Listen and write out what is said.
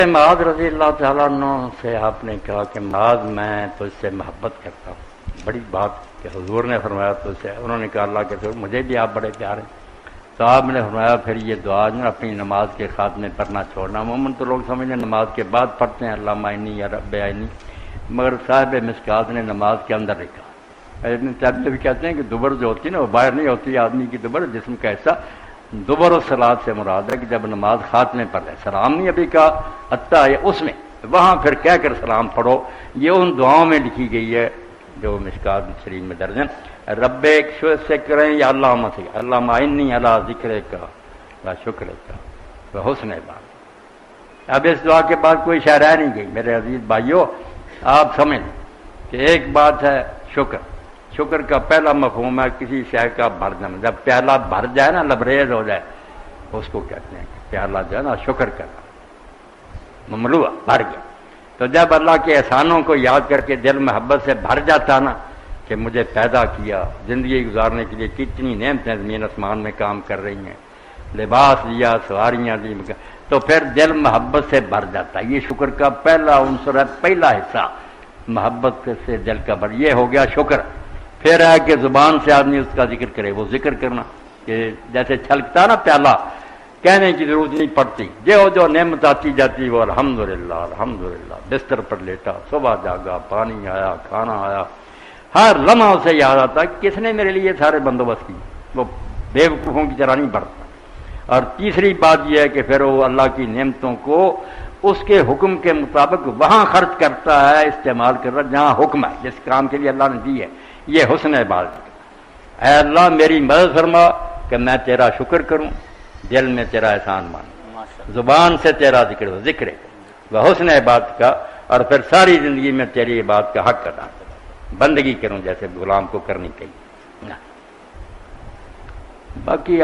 معاذ رضی اللہ تعالیٰ عنہ سے آپ نے کہا کہ معاذ میں تو اس سے محبت کرتا ہوں. بڑی بات کہ حضور نے فرمایا تو اسے انہوں نے کہا اللہ کے رسول مجھے بھی آپ بڑے پیار ہیں. تو آپ نے فرمایا پھر یہ دعا جو اپنی نماز کے خاتمے پڑھنا چھوڑنا. عموماً تو لوگ سمجھیں نماز کے بعد پڑھتے ہیں اللہم اعنی یا رب اعنی، مگر صاحب مشکات نے نماز کے اندر لکھا. ابن تیمیہ بھی کہتے ہیں کہ دبر جو ہوتی ہے نا وہ باہر نہیں ہوتی آدمی کی دبر، جسم کا حصہ. دبر الصلاۃ سے مراد ہے کہ جب نماز خاتمے پر ہے، سلام نہیں ابھی کا اتا ہے اس میں، وہاں پھر کہہ کر سلام پڑھو. یہ ان دعاؤں میں لکھی گئی ہے جو مشکات شریف میں درج ہیں. رب ایک سے کریں یا اللہ سے اللہ اعنی علی ذکر کا و شکر کا و حسن عبادت. اب اس دعا کے بعد کوئی شے رہ نہیں گئی. میرے عزیز بھائیوں آپ سمجھ کہ ایک بات ہے شکر. شکر کا پہلا مفہوم ہے کسی شے کا بھر جانا. جب پیالہ بھر جائے نا، لبریز ہو جائے، اس کو کہتے ہیں کہ پیالہ جو ہے نا شکر کرنا، مملوء بھر گیا. تو جب اللہ کے احسانوں کو یاد کر کے دل محبت سے بھر جاتا نا کہ مجھے پیدا کیا، زندگی گزارنے کے لیے کتنی نعمتیں زمین آسمان میں کام کر رہی ہیں، لباس دیا، سواریاں دی، تو پھر دل محبت سے بھر جاتا ہے. یہ شکر کا پہلا عنصر ہے، پہلا حصہ محبت سے دل کا بھر. یہ ہو گیا شکر. پھر ہے کہ زبان سے آدمی اس کا ذکر کرے. وہ ذکر کرنا کہ جیسے چھلکتا نا پیالہ، کہنے کی ضرورت نہیں پڑتی. جو نعمت آتی جاتی وہ الحمدللہ الحمدللہ. بستر پر لیٹا، صبح جاگا، پانی آیا، کھانا آیا، ہر لمحہ اسے یاد آتا کس نے میرے لیے سارے بندوبست کی. وہ بے وقوفوں کی طرح نہیں بڑھتا. اور تیسری بات یہ ہے کہ پھر وہ اللہ کی نعمتوں کو اس کے حکم کے مطابق وہاں خرچ کرتا ہے، استعمال کر رہا جہاں حکم ہے، جس کام کے لیے اللہ نے دی ہے. یہ حسن عبادت. اے اللہ میری مدد فرما کہ میں تیرا شکر کروں، دل میں تیرا احسان مانوں، زبان سے تیرا ذکر وہ حسن عبادت کا، اور پھر ساری زندگی میں تیری عبادت کا حق ادا کروں، بندگی کروں جیسے غلام کو کرنی چاہیے. باقی